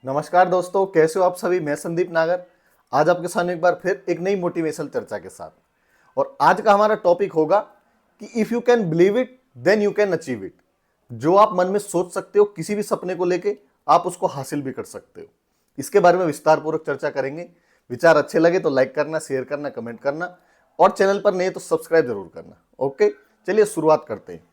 नमस्कार दोस्तों, कैसे हो आप सभी। मैं संदीप नागर आज आपके सामने एक बार फिर एक नई मोटिवेशनल चर्चा के साथ। और आज का हमारा टॉपिक होगा कि if you can believe it then you can achieve it. जो आप मन में सोच सकते हो किसी भी सपने को लेके, आप उसको हासिल भी कर सकते हो। इसके बारे में विस्तार पूर्वक चर्चा करेंगे। विचार अच्छे लगे तो लाइक करना, शेयर करना, कमेंट करना, और चैनल पर नए तो सब्सक्राइब जरूर करना। ओके, चलिए शुरुआत करते हैं।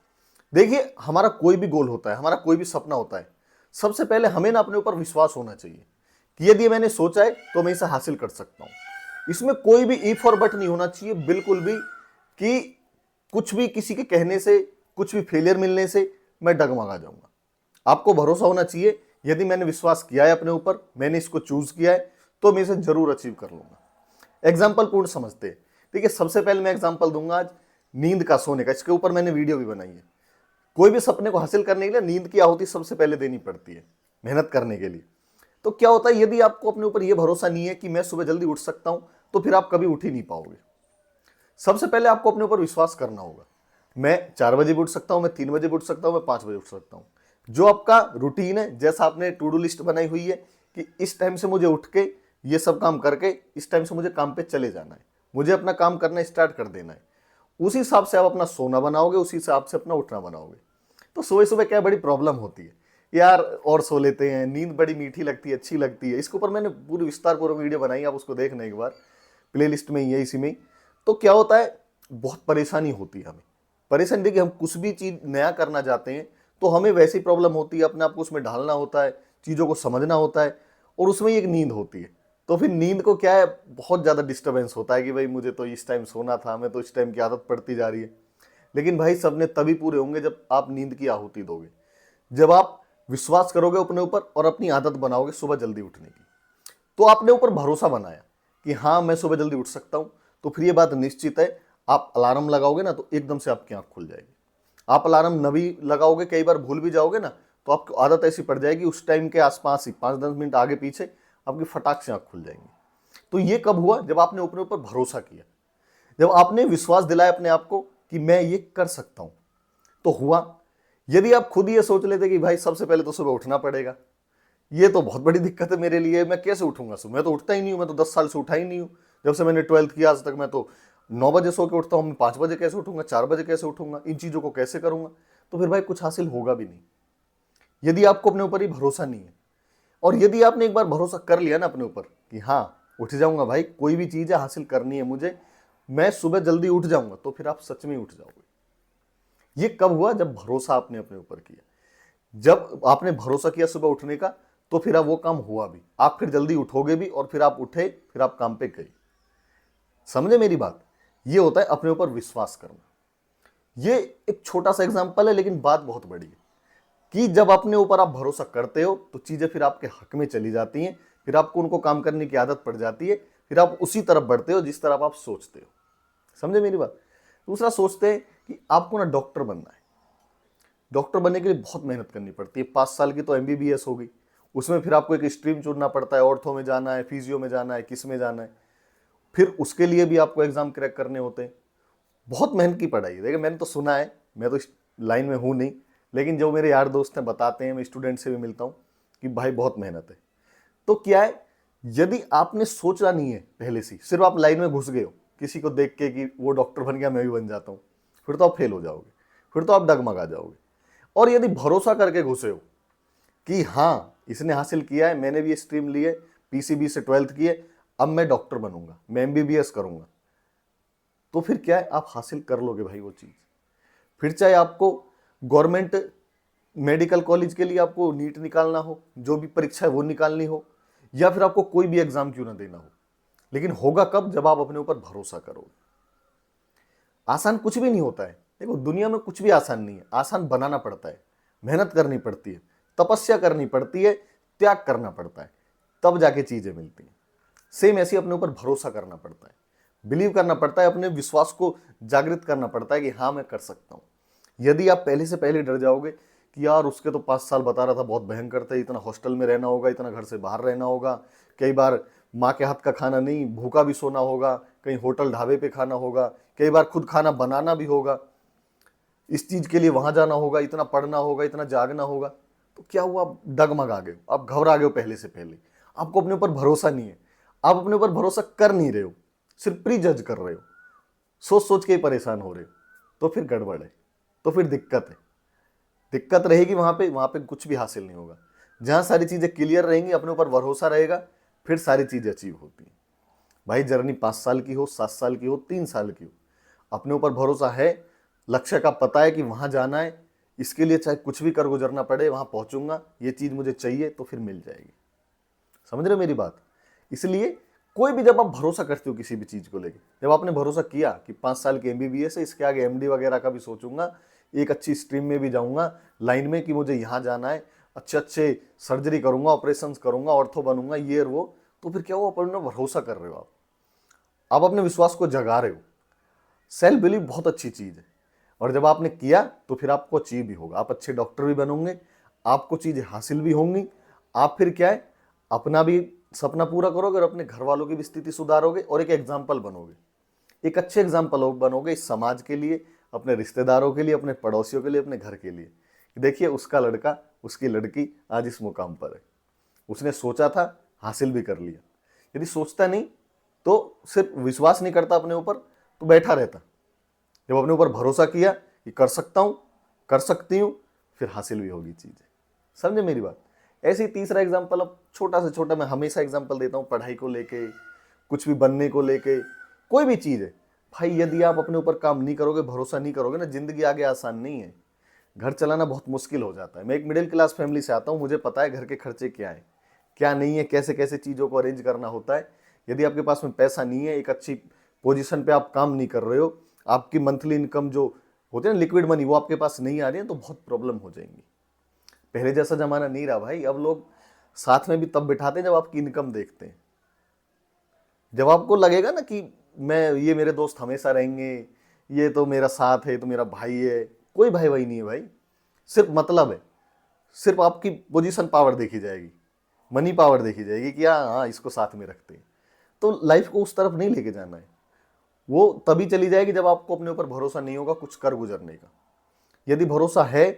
देखिए, हमारा कोई भी गोल होता है, हमारा कोई भी सपना होता है, सबसे पहले हमें ना अपने ऊपर विश्वास होना चाहिए कि यदि मैंने सोचा है तो मैं इसे हासिल कर सकता हूं। इसमें कोई भी इफ और बट नहीं होना चाहिए, बिल्कुल भी, कि कुछ भी किसी के कहने से, कुछ भी फेलियर मिलने से मैं डगमगा जाऊंगा। आपको भरोसा होना चाहिए, यदि मैंने विश्वास किया है अपने ऊपर, मैंने इसको चूज किया है, तो मैं इसे जरूर अचीव कर लूंगा। एग्जाम्पल पूर्ण समझते हैं। देखिए, सबसे पहले मैं एग्जाम्पल दूंगा आज नींद का, सोने का। इसके ऊपर मैंने वीडियो भी बनाई है। कोई भी सपने को हासिल करने के लिए नींद की आहुति सबसे पहले देनी पड़ती है, मेहनत करने के लिए। तो क्या होता है, यदि आपको अपने ऊपर यह भरोसा नहीं है कि मैं सुबह जल्दी उठ सकता हूं, तो फिर आप कभी उठ ही नहीं पाओगे। सबसे पहले आपको अपने ऊपर विश्वास करना होगा। मैं 4 बजे भी उठ सकता हूं, मैं 3 बजे भी उठ सकता हूं, मैं 5 बजे उठ सकता हूं। जो आपका रूटीन है, जैसा आपने टू डू लिस्ट बनाई हुई है कि इस टाइम से मुझे उठ के ये सब काम करके इस टाइम से मुझे काम पे चले जाना है, मुझे अपना काम करना स्टार्ट कर देना है, उसी हिसाब से आप अपना सोना बनाओगे, उसी हिसाब से अपना उठना बनाओगे। तो सुबह सुबह क्या बड़ी प्रॉब्लम होती है यार, और सो लेते हैं, नींद बड़ी मीठी लगती है, अच्छी लगती है। इसके ऊपर मैंने पूरी विस्तार पूर्वक वीडियो बनाई, आप उसको देखना एक बार, प्लेलिस्ट में ही है, इसी में ही। तो क्या होता है, बहुत परेशानी होती है हमें। परेशानी देखिए, हम कुछ भी चीज नया करना चाहते हैं तो हमें वैसी प्रॉब्लम होती है, अपने आप को उसमें ढालना होता है, चीजों को समझना होता है, और उसमें एक नींद होती है। तो फिर नींद को क्या है, बहुत ज्यादा डिस्टर्बेंस होता है कि भाई मुझे तो इस टाइम सोना था, मैं तो इस टाइम की आदत पड़ती जा रही है। लेकिन भाई, सपने तभी पूरे होंगे जब आप नींद की आहुति दोगे, जब आप विश्वास करोगे अपने ऊपर और अपनी आदत बनाओगे सुबह जल्दी उठने की। तो आपने ऊपर भरोसा बनाया कि हाँ, मैं सुबह जल्दी उठ सकता हूं, तो फिर ये बात निश्चित है, आप अलार्म लगाओगे ना तो एकदम से आपकी आंख खुल जाएगी। आप अलार्म न भी लगाओगे, कई बार भूल भी जाओगे ना, तो आपको आदत ऐसी पड़ जाएगी, उस टाइम के आसपास ही 5-10 मिनट आगे पीछे आपकी फटाक से आंख खुल जाएंगी। तो ये कब हुआ, जब आपने अपने ऊपर भरोसा किया, जब आपने विश्वास दिलाया अपने आप को कि मैं ये कर सकता हूं, तो हुआ। यदि आप खुद ये सोच लेते कि भाई सबसे पहले तो सुबह उठना पड़ेगा, ये तो बहुत बड़ी दिक्कत है मेरे लिए, मैं कैसे उठूंगा सुबह, मैं तो उठता ही नहीं हूं, मैं तो 10 साल से उठा ही नहीं हूं। जब से मैंने 12th किया आज तक मैं तो 9 बजे सो के उठता हूं, मैं 5 बजे कैसे उठूंगा, 4 बजे कैसे उठूंगा, इन चीजों को कैसे करूंगा। तो फिर भाई कुछ हासिल होगा भी नहीं, यदि आपको अपने ऊपर ही भरोसा नहीं है। और यदि आपने एक बार भरोसा कर लिया ना अपने ऊपर कि हाँ, उठ जाऊंगा भाई, कोई भी चीज है हासिल करनी है मुझे, मैं सुबह जल्दी उठ जाऊंगा, तो फिर आप सच में उठ जाओगे। ये कब हुआ, जब भरोसा आपने अपने ऊपर किया। जब आपने भरोसा किया सुबह उठने का, तो फिर अब वो काम हुआ भी, आप फिर जल्दी उठोगे भी, और फिर आप उठे, फिर आप काम पे गए। समझे मेरी बात। ये होता है अपने ऊपर विश्वास करना। ये एक छोटा सा एग्जांपल है, लेकिन बात बहुत बड़ी है कि जब अपने ऊपर आप भरोसा करते हो तो चीजें फिर आपके हक में चली जाती हैं, फिर आपको उनको काम करने की आदत पड़ जाती है, फिर आप उसी तरफ बढ़ते हो जिस तरफ आप सोचते हो। समझे मेरी बात। दूसरा, सोचते हैं कि आपको ना डॉक्टर बनना है। डॉक्टर बनने के लिए बहुत मेहनत करनी पड़ती है, 5 साल की तो एमबीबीएस हो गई, उसमें फिर आपको एक स्ट्रीम चुनना पड़ता है, ऑर्थो में जाना है, फिजियो में जाना है, किस में जाना है, फिर उसके लिए भी आपको एग्जाम क्रैक करने होते हैं। बहुत मेहनत की पढ़ाई है। देखिए, मैंने तो सुना है, मैं तो इस लाइन में हूँ नहीं, लेकिन जो मेरे यार दोस्त हैं बताते हैं, मैं स्टूडेंट से भी मिलता हूँ, कि भाई बहुत मेहनत है। तो क्या है, यदि आपने सोचा नहीं है पहले से, सिर्फ आप लाइन में घुस गए हो किसी को देख के कि वो डॉक्टर बन गया मैं भी बन जाता हूँ, फिर तो आप फेल हो जाओगे, फिर तो आप डगमगा जाओगे। और यदि भरोसा करके घुसे हो कि हाँ, इसने हासिल किया है, मैंने भी स्ट्रीम ली है, पीसीबी से 12th की है, अब मैं डॉक्टर बनूंगा, मैं एमबीबीएस करूंगा, तो फिर क्या है, आप हासिल कर लोगे भाई वो चीज। फिर चाहे आपको गवर्नमेंट मेडिकल कॉलेज के लिए आपको नीट निकालना हो, जो भी परीक्षा है वो निकालनी हो, या फिर आपको कोई भी एग्जाम क्यों ना देना हो, लेकिन होगा कब, जब आप अपने ऊपर भरोसा करोगे। आसान कुछ भी नहीं होता है। देखो, दुनिया में कुछ भी आसान नहीं है, आसान बनाना पड़ता है, मेहनत करनी पड़ती है, तपस्या करनी पड़ती है, त्याग करना पड़ता है, तब जाके चीजें मिलती हैं। सेम ऐसे अपने ऊपर भरोसा करना पड़ता है, बिलीव करना पड़ता है, अपने विश्वास को जागृत करना पड़ता है कि हाँ, मैं कर सकता हूं। यदि आप पहले से पहले डर जाओगे कि यार उसके तो 5 साल बता रहा था, बहुत भयंकर थे, इतना हॉस्टल में रहना होगा, इतना घर से बाहर रहना होगा, कई बार माँ के हाथ का खाना नहीं, भूखा भी सोना होगा, कहीं होटल ढाबे पे खाना होगा, कई बार खुद खाना बनाना भी होगा, इस चीज के लिए वहां जाना होगा, इतना पढ़ना होगा, इतना जागना होगा, तो क्या हुआ, आप डगमगा गए हो, आप घबरा गए हो पहले से पहले, आपको अपने ऊपर भरोसा नहीं है, आप अपने ऊपर भरोसा कर नहीं रहे हो, सिर्फ प्री जज कर रहे हो, सोच सोच के ही परेशान हो रहे हो, तो फिर गड़बड़ है, तो फिर दिक्कत है। दिक्कत रहेगी वहां पे कुछ भी हासिल नहीं होगा। जहां सारी चीजें क्लियर रहेंगी, अपने ऊपर भरोसा रहेगा, फिर सारी चीजें अचीव होती हैं। भाई जर्नी 5 साल की हो, 7 साल की हो, 3 साल की हो, अपने ऊपर भरोसा है, लक्ष्य का पता है कि वहां जाना है, इसके लिए चाहे कुछ भी कर गुजरना पड़े वहां पहुंचूंगा, ये चीज मुझे चाहिए, तो फिर मिल जाएगी। समझ रहे हो मेरी बात? इसलिए कोई भी जब आप भरोसा करते हो किसी भी चीज को लेके, जब आपने भरोसा किया कि 5 साल की एमबीबीएस है, इसके आगे एमडी वगैरह का भी सोचूंगा, एक अच्छी स्ट्रीम में भी जाऊंगा लाइन में कि मुझे यहाँ जाना है, अच्छे अच्छे सर्जरी करूंगा, ऑपरेशन करूंगा, ऑर्थो बनूंगा, ये और वो, तो फिर क्या हुआ, अपने भरोसा कर रहे हो आप अपने विश्वास को जगा रहे हो। सेल्फ बिलीव बहुत अच्छी चीज है, और जब आपने किया तो फिर आपको अचीव भी होगा, आप अच्छे डॉक्टर भी बनोगे, आपको चीजें हासिल भी होंगी, आप फिर क्या है, अपना भी सपना पूरा करोगे और अपने घर वालों की भी स्थिति सुधारोगे, और एक एग्जाम्पल बनोगे, एक अच्छे एग्जाम्पल बनोगे इस समाज के लिए, अपने रिश्तेदारों के लिए, अपने पड़ोसियों के लिए, अपने घर के लिए। देखिए उसका लड़का, उसकी लड़की आज इस मुकाम पर है, उसने सोचा था, हासिल भी कर लिया। यदि सोचता नहीं, तो सिर्फ विश्वास नहीं करता अपने ऊपर, तो बैठा रहता। जब अपने ऊपर भरोसा किया कि कर सकता हूं, कर सकती हूं, फिर हासिल भी होगी चीजें। समझे मेरी बात? ऐसे ही तीसरा एग्जाम्पल, अब छोटा से छोटा मैं हमेशा एग्जाम्पल देता हूं, पढ़ाई को लेके, कुछ भी बनने को लेके, कोई भी चीज है भाई, यदि आप अपने ऊपर काम नहीं करोगे, भरोसा नहीं करोगे ना, जिंदगी आगे आसान नहीं है। घर चलाना बहुत मुश्किल हो जाता है। मैं एक मिडिल क्लास फैमिली से आता हूँ, मुझे पता है घर के खर्चे क्या है, क्या नहीं है, कैसे कैसे चीज़ों को अरेंज करना होता है। यदि आपके पास में पैसा नहीं है, एक अच्छी पोजीशन पे आप काम नहीं कर रहे हो, आपकी मंथली इनकम जो होती है ना, लिक्विड मनी, वो आपके पास नहीं आ रही है, तो बहुत प्रॉब्लम हो जाएंगी। पहले जैसा जमाना नहीं रहा भाई, अब लोग साथ में भी तब बिठाते हैं जब आपकी इनकम देखते हैं। जब आपको लगेगा ना कि ये मेरे दोस्त हमेशा रहेंगे, ये तो मेरा साथ है, तो मेरा भाई है, कोई भाई भाई नहीं है भाई, सिर्फ मतलब है, सिर्फ आपकी पोजीशन पावर देखी जाएगी, मनी पावर देखी जाएगी कि हाँ इसको साथ में रखते हैं। तो लाइफ को उस तरफ नहीं लेके जाना है, वो तभी चली जाएगी जब आपको अपने ऊपर भरोसा नहीं होगा कुछ कर गुजरने का। यदि भरोसा है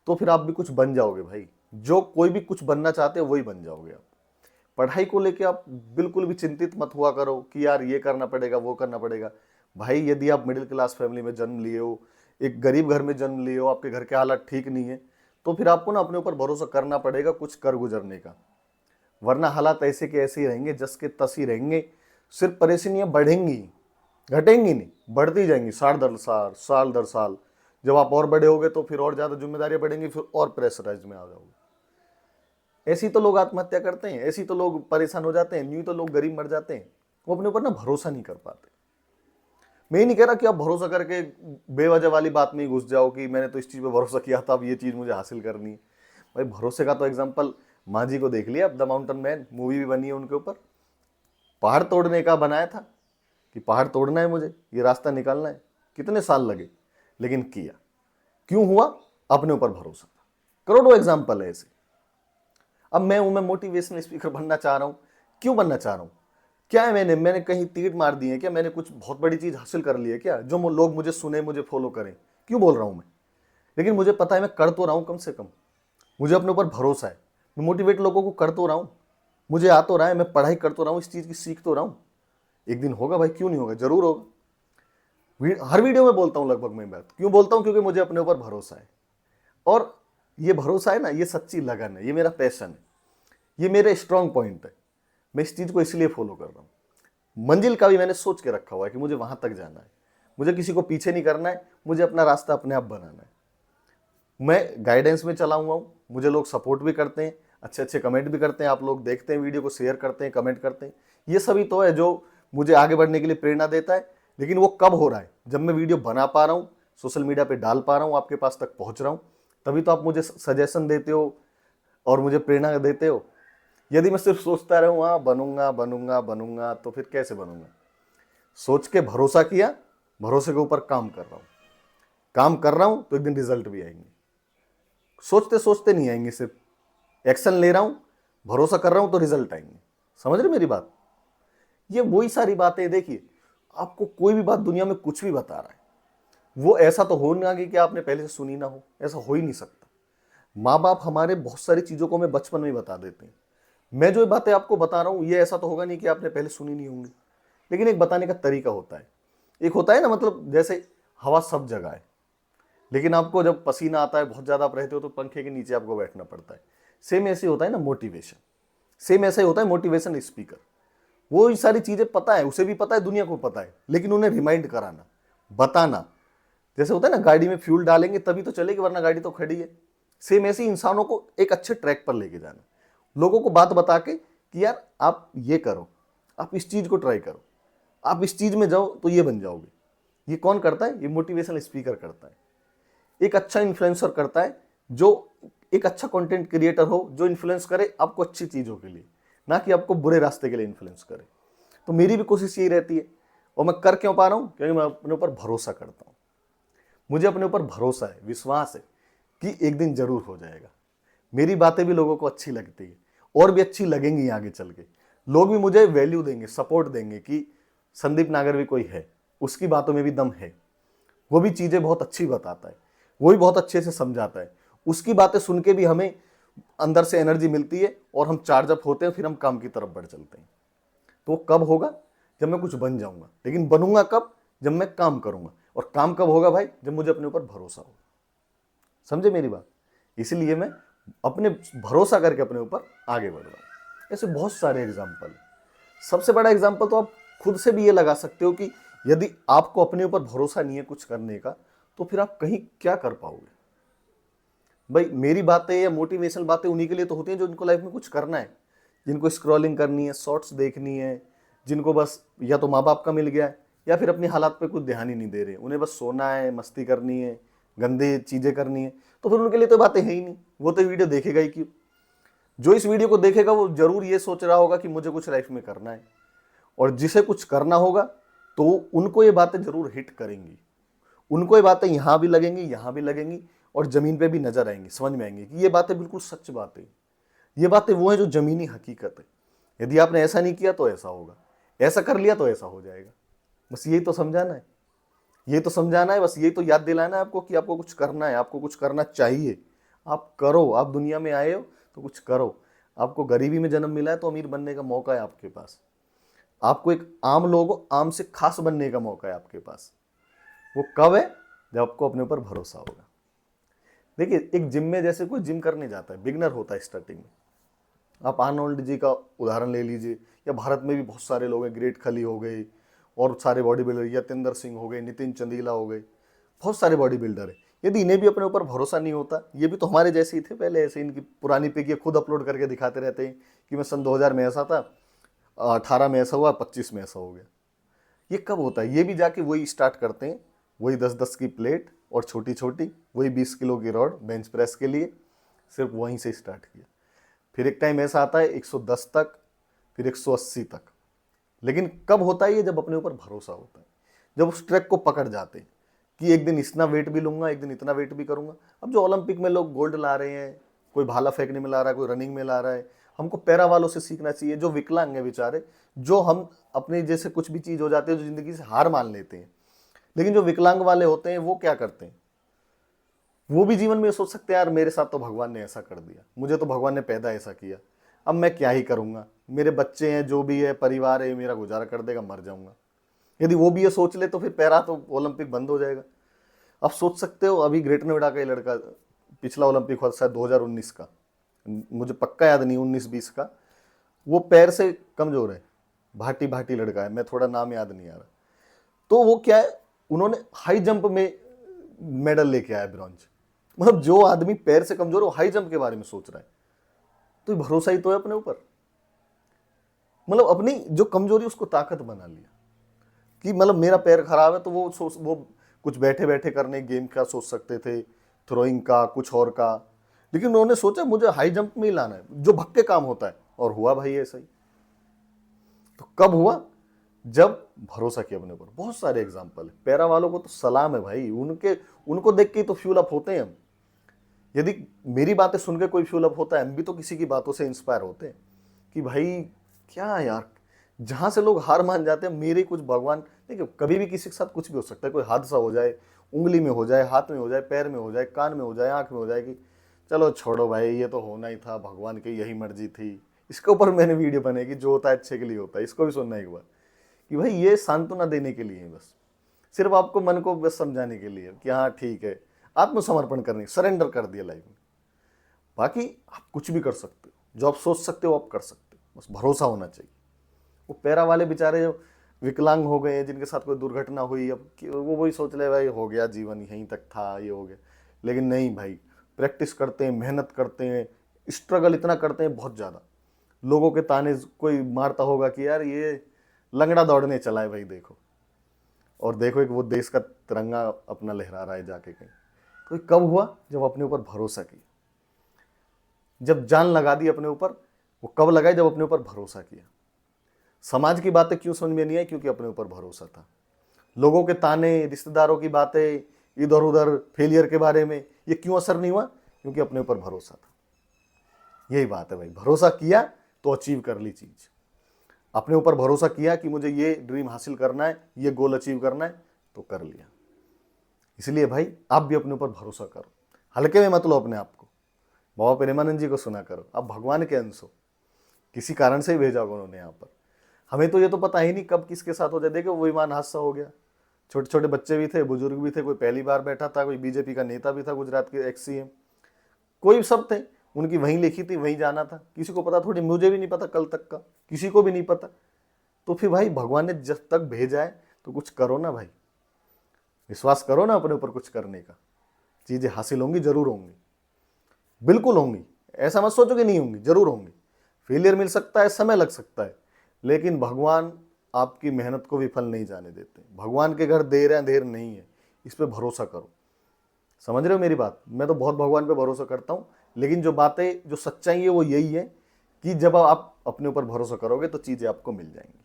तो फिर आप भी कुछ बन जाओगे भाई, जो कोई भी कुछ बनना चाहते हो वही बन जाओगे आप। पढ़ाई को लेके आप बिल्कुल भी चिंतित मत हुआ करो कि यार ये करना पड़ेगा, वो करना पड़ेगा। भाई यदि आप मिडिल क्लास फैमिली में जन्म लिए हो, एक गरीब घर में जन्म लिए हो, आपके घर के हालात ठीक नहीं है, तो फिर आपको ना अपने ऊपर भरोसा करना पड़ेगा कुछ कर गुजरने का, वरना हालात ऐसे के ऐसे ही रहेंगे, जस के तस ही रहेंगे। सिर्फ परेशानियां बढ़ेंगी, घटेंगी नहीं, बढ़ती जाएंगी साल दर साल। जब आप और बड़े होगे तो फिर और ज्यादा जिम्मेदारियां बढ़ेंगी, फिर और प्रेशराइज में आ जाओगे। ऐसी तो लोग आत्महत्या करते हैं, ऐसी तो लोग परेशान हो जाते हैं, यूं तो लोग गरीब मर जाते हैं, वो अपने ऊपर ना भरोसा नहीं कर पाते। मैं नहीं कह रहा कि आप भरोसा करके बेवजह वाली बात में घुस जाओ कि मैंने तो इस चीज पे भरोसा किया था, अब ये चीज मुझे हासिल करनी है। भाई भरोसे का तो एग्जाम्पल माँ जी को देख लिया, अब द माउंटेन मैन मूवी भी बनी है उनके ऊपर, पहाड़ तोड़ने का बनाया था कि पहाड़ तोड़ना है मुझे, ये रास्ता निकालना है, कितने साल लगे, लेकिन किया। क्यों हुआ? अपने ऊपर भरोसा था। करोड़ों एग्जाम्पल है ऐसे। अब मैं मोटिवेशनल स्पीकर बनना चाह रहा हूं। क्यों बनना चाह रहा हूं? क्या है, मैंने कहीं तीर मार दी है क्या? मैंने कुछ बहुत बड़ी चीज हासिल कर ली है क्या, जो लोग मुझे सुने, मुझे फॉलो करें? क्यों बोल रहा हूं मैं? लेकिन मुझे पता है मैं कर तो रहा हूं, कम से कम मुझे अपने ऊपर भरोसा है, मैं मोटिवेट लोगों को कर तो रहा हूं, मुझे आ तो रहा है, मैं पढ़ाई कर तो रहा हूं, इस चीज की सीख तो रहा हूं। एक दिन होगा भाई, क्यों नहीं होगा, जरूर होगा। हर वीडियो में बोलता हूं लगभग मैं बात, क्यों बोलता हूं? क्योंकि मुझे अपने ऊपर भरोसा है, और ये भरोसा है ना, ये सच्ची लगन है, ये मेरा पैशन है, ये मेरे स्ट्रांग पॉइंट है। मैं इस चीज को इसलिए फॉलो कर रहा हूं। मंजिल का भी मैंने सोच के रखा हुआ है कि मुझे वहां तक जाना है, मुझे किसी को पीछे नहीं करना है, मुझे अपना रास्ता अपने आप बनाना है। मैं गाइडेंस में चला हुआ हूं, मुझे लोग सपोर्ट भी करते हैं, अच्छे अच्छे कमेंट भी करते हैं, आप लोग देखते हैं वीडियो को, शेयर करते हैं, कमेंट करते हैं। ये सभी तो है जो मुझे आगे बढ़ने के लिए प्रेरणा देता है। लेकिन वो कब हो रहा है? जब मैं वीडियो बना पा रहा हूं, सोशल मीडिया पे डाल पा रहा हूं, आपके पास तक पहुंच रहा हूं, तभी तो आप मुझे सजेशन देते हो और मुझे प्रेरणा देते हो। यदि मैं सिर्फ सोचता रहूं हाँ बनूंगा बनूंगा बनूंगा, तो फिर कैसे बनूंगा? सोच के भरोसा किया, भरोसे के ऊपर काम कर रहा हूं, काम कर रहा हूं, तो एक दिन रिजल्ट भी आएंगे। सोचते सोचते नहीं आएंगे, सिर्फ एक्शन ले रहा हूं, भरोसा कर रहा हूं, तो रिजल्ट आएंगे। समझ रहे मेरी बात? ये वही सारी बातें। देखिए, आपको कोई भी बात दुनिया में कुछ भी बता रहा है, वो ऐसा तो हो ना कि आपने पहले से सुनी ना हो, ऐसा हो ही नहीं सकता। माँ बाप हमारे बहुत सारी चीज़ों को हमें बचपन में ही बता देते हैं। मैं जो बातें आपको बता रहा हूँ ये ऐसा तो होगा नहीं कि आपने पहले सुनी नहीं होंगी, लेकिन एक बताने का तरीका होता है। एक होता है ना, मतलब जैसे हवा सब जगह है, लेकिन आपको जब पसीना आता है, बहुत ज़्यादा आप रहते हो तो पंखे के नीचे आपको बैठना पड़ता है। सेम ऐसे होता है ना मोटिवेशन, सेम ऐसा ही होता है मोटिवेशन स्पीकर। वो ये सारी चीज़ें पता है, उसे भी पता है, दुनिया को पता है, लेकिन उन्हें रिमाइंड कराना, बताना। जैसे होता है ना, गाड़ी में फ्यूल डालेंगे तभी तो चलेगी, वरना गाड़ी तो खड़ी है। सेम ऐसे ही इंसानों को एक अच्छे ट्रैक पर लेके जाना, लोगों को बात बता के कि यार आप ये करो, आप इस चीज़ को ट्राई करो, आप इस चीज़ में जाओ तो ये बन जाओगे। ये कौन करता है? ये मोटिवेशनल स्पीकर करता है। एक अच्छा इन्फ्लुएंसर करता है, जो एक अच्छा कंटेंट क्रिएटर हो, जो इन्फ्लुएंस करे आपको अच्छी चीज़ों के लिए, ना कि आपको बुरे रास्ते के लिए इन्फ्लुएंस करे। तो मेरी भी कोशिश यही रहती है, और मैं कर क्यों पा रहा हूँ? क्योंकि मैं अपने ऊपर भरोसा करता हूँ। मुझे अपने ऊपर भरोसा है, विश्वास है कि एक दिन जरूर हो जाएगा। मेरी बातें भी लोगों को अच्छी लगती है, और भी अच्छी लगेंगी आगे चल के। लोग भी मुझे वैल्यू देंगे, सपोर्ट देंगे कि संदीप नागर भी कोई है, उसकी बातों में भी दम है, वो भी चीज़ें बहुत अच्छी बताता है, वो भी बहुत अच्छे से समझाता है। उसकी बातें सुन के भी हमें अंदर से एनर्जी मिलती है, और हम चार्ज अप होते हैं, फिर हम काम की तरफ बढ़ चलते हैं। तो कब होगा? जब मैं कुछ बन जाऊंगा। लेकिन बनूंगा कब? जब मैं काम करूंगा। और काम कब होगा भाई? जब मुझे अपने ऊपर भरोसा होगा। समझे मेरी बात? इसलिए मैं अपने भरोसा करके अपने ऊपर आगे बढ़ रहा हूं। ऐसे बहुत सारे एग्जाम्पल हैं। सबसे बड़ा एग्जाम्पल तो आप खुद से भी ये लगा सकते हो कि यदि आपको अपने ऊपर भरोसा नहीं है कुछ करने का, तो फिर आप कहीं क्या कर पाओगे? भाई मेरी बातें या मोटिवेशनल बातें उन्हीं के लिए तो होती हैं जो इनको लाइफ में कुछ करना है, जिनको स्क्रॉलिंग करनी है, शॉर्ट्स देखनी है, जिनको बस या तो माँ बाप का मिल गया है, या फिर अपनी हालात पे कुछ ध्यान ही नहीं दे रहे, उन्हें बस सोना है, मस्ती करनी है, गंदे चीज़ें करनी है। तो फिर उनके लिए तो बातें है ही नहीं, वो तो वीडियो देखेगा ही क्यों? जो इस वीडियो को देखेगा वो जरूर ये सोच रहा होगा कि मुझे कुछ लाइफ में करना है, और जिसे कुछ करना होगा तो उनको ये बातें जरूर हिट करेंगी। उनको ये बातें यहाँ भी लगेंगी, यहाँ भी लगेंगी, और जमीन पे भी नजर आएंगी, समझ में आएंगी कि ये बातें बिल्कुल सच बातें। ये बातें वो है जो जमीनी हकीकत है। यदि आपने ऐसा नहीं किया तो ऐसा होगा, ऐसा कर लिया तो ऐसा हो जाएगा। बस यही तो समझाना है, ये तो समझाना है, बस यही तो याद दिलाना है आपको कि आपको कुछ करना है, आपको कुछ करना चाहिए। आप करो, आप दुनिया में आए हो तो कुछ करो। आपको गरीबी में जन्म मिला है तो अमीर बनने का मौका है आपके पास। आपको एक आम लोगो आम से खास बनने का मौका है आपके पास। वो कब है? जब आपको अपने ऊपर भरोसा होगा। देखिए, एक जिम में जैसे कोई जिम करने जाता है, बिगनर होता है स्टार्टिंग में, आप आर्नोल्ड जी का उदाहरण ले लीजिए, या भारत में भी बहुत सारे लोग हैं, ग्रेट खली हो गए, और सारे बॉडी बिल्डर, यतेंद्र सिंह हो गए, नितिन चंदीला हो गए, बहुत सारे बॉडी बिल्डर हैं। यदि इन्हें भी अपने ऊपर भरोसा नहीं होता, ये भी तो हमारे जैसे ही थे पहले, ऐसे इनकी पुरानी पिक ये खुद अपलोड करके दिखाते रहते हैं कि मैं सन 2000 में ऐसा था, 18 में ऐसा हुआ, 25 में ऐसा हो गया। ये कब होता है? ये भी जाके वही स्टार्ट करते हैं, वही 10-10 की प्लेट और छोटी छोटी, वही 20 किलो की रॉड बेंच प्रेस के लिए, सिर्फ वहीं से स्टार्ट किया। फिर एक टाइम ऐसा आता है 110 तक, फिर 180 तक। लेकिन कब होता है ये? जब अपने ऊपर भरोसा होता है, जब उस ट्रैक को पकड़ जाते हैं कि एक दिन इतना वेट भी लूंगा, एक दिन इतना वेट भी करूंगा। अब जो ओलंपिक में लोग गोल्ड ला रहे हैं, कोई भाला फेंकने में ला रहा है, कोई रनिंग में ला रहा है, हमको पैरा वालों से सीखना चाहिए, जो विकलांग है बेचारे, जो हम अपने जैसे कुछ भी चीज हो जाते हैं जो जिंदगी से हार मान लेते हैं। लेकिन जो विकलांग वाले होते हैं वो क्या करते हैं? वो भी जीवन में सोच सकते हैं, यार मेरे साथ तो भगवान ने ऐसा कर दिया, मुझे तो भगवान ने पैदा ऐसा किया, अब मैं क्या ही करूंगा, मेरे बच्चे हैं, जो भी है, परिवार है, मेरा गुजारा कर देगा, मर जाऊंगा। यदि वो भी ये सोच ले तो फिर पैरा तो ओलंपिक बंद हो जाएगा। आप सोच सकते हो, अभी ग्रेट नोएडा का ये लड़का, पिछला ओलंपिक हुआ शायद 2019 का, मुझे पक्का याद नहीं, 19-20 का, वो पैर से कमजोर है, भाटी भाटी लड़का है, मैं थोड़ा नाम याद नहीं आ रहा। तो वो क्या है, उन्होंने हाई जंप में मेडल लेके आया, ब्रॉन्ज। मतलब जो आदमी पैर से कमजोर है वो हाई जंप के बारे में सोच रहा है, तो भरोसा ही तो है अपने ऊपर। मतलब अपनी जो कमजोरी उसको ताकत बना लिया कि मतलब मेरा पैर खराब है तो वो कुछ बैठे बैठे करने गेम का सोच सकते थे, थ्रोइंग का, कुछ और का। लेकिन उन्होंने सोचा मुझे हाई जंप में ही लाना है, जो भग के काम होता है, और हुआ भाई ऐसा ही। तो कब हुआ? जब भरोसा किया अपने ऊपर। बहुत सारे एग्जाम्पल है, पैरा वालों को तो सलाम है भाई, उनको देख के तो फ्यूल अप होते हैं हम। यदि मेरी बातें सुन के कोई फ्यूल अप होता है, हम भी तो किसी की बातों से इंस्पायर होते हैं कि भाई क्या यार, जहां से लोग हार मान जाते हैं, मेरे कुछ भगवान। देखिए, कभी भी किसी के साथ कुछ भी हो सकता है, कोई हादसा हो जाए, उंगली में हो जाए, हाथ में हो जाए, पैर में हो जाए, कान में हो जाए, आंख में हो जाएगी, चलो छोड़ो भाई, ये तो होना ही था, भगवान की यही मर्जी थी। इसके ऊपर मैंने वीडियो बनाई कि जो होता है अच्छे के लिए होता है। इसको भी सुनना एक बार कि भाई ये सांत्वना देने के लिए है, बस सिर्फ आपको मन को बस समझाने के लिए कि हाँ ठीक है, आत्मसमर्पण करने, सरेंडर कर दिया लाइफ में। बाकी आप कुछ भी कर सकते हो, जो आप सोच सकते हो आप कर सकते हो, बस भरोसा होना चाहिए। वो पैरा वाले बेचारे जो विकलांग हो गए, जिनके साथ कोई दुर्घटना हुई, अब वो वही सोच ले भाई हो गया, जीवन यहीं तक था, ये हो गया। लेकिन नहीं भाई, प्रैक्टिस करते हैं, मेहनत करते हैं, स्ट्रगल इतना करते हैं बहुत ज़्यादा। लोगों के ताने कोई मारता होगा कि यार ये लंगड़ा दौड़ने चला है भाई, देखो, और देखो एक वो देश का तिरंगा अपना लहरा रहा है जाके कहीं। तो ये कब हुआ? जब अपने ऊपर भरोसा किया, जब जान लगा दी अपने ऊपर। वो कब लगाई? जब अपने ऊपर भरोसा किया। समाज की बातें क्यों समझ में नहीं आई? क्योंकि अपने ऊपर भरोसा था। लोगों के ताने, रिश्तेदारों की बातें, इधर उधर फेलियर के बारे में, ये क्यों असर नहीं हुआ? क्योंकि अपने ऊपर भरोसा था। यही बात है भाई, भरोसा किया तो अचीव कर ली चीज। अपने ऊपर भरोसा किया कि मुझे ये ड्रीम हासिल करना है, ये गोल अचीव करना है, तो कर लिया। इसलिए भाई आप भी अपने ऊपर भरोसा करो, हल्के में मत लो अपने आप को। बाबा प्रेमानंद जी को सुना करो, आप भगवान के अंश हो, किसी कारण से ही भेजा होगा उन्होंने यहाँ पर। हमें तो ये तो पता ही नहीं कब किसके साथ हो जाए। देखो वो विमान हादसा हो गया, छोटे छोटे बच्चे भी थे, बुजुर्ग भी थे, कोई पहली बार बैठा था, कोई बीजेपी का नेता भी था, गुजरात के एक्स सीएम, कोई सब थे। उनकी वहीं लिखी थी, वहीं जाना था। किसी को पता थोड़ी, मुझे भी नहीं पता कल तक का, किसी को भी नहीं पता। तो फिर भाई भगवान ने जब तक भेजा है तो कुछ करो ना भाई, विश्वास करो ना अपने ऊपर कुछ करने का। चीजें हासिल होंगी, जरूर होंगी, बिल्कुल होंगी। ऐसा मत सोचो कि नहीं होंगी, जरूर होंगी। फेलियर मिल सकता है, समय लग सकता है, लेकिन भगवान आपकी मेहनत को विफल नहीं जाने देते। भगवान के घर देर है अंधेर नहीं है, इस पे भरोसा करो। समझ रहे हो मेरी बात? मैं तो बहुत भगवान पे भरोसा करता हूँ, लेकिन जो बातें, जो सच्चाई है वो यही है कि जब आप अपने ऊपर भरोसा करोगे तो चीजें आपको मिल जाएंगी।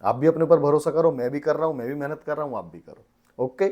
आप भी अपने ऊपर भरोसा करो, मैं भी कर रहा हूँ, मैं भी मेहनत कर रहा हूँ, आप भी करो। ओके।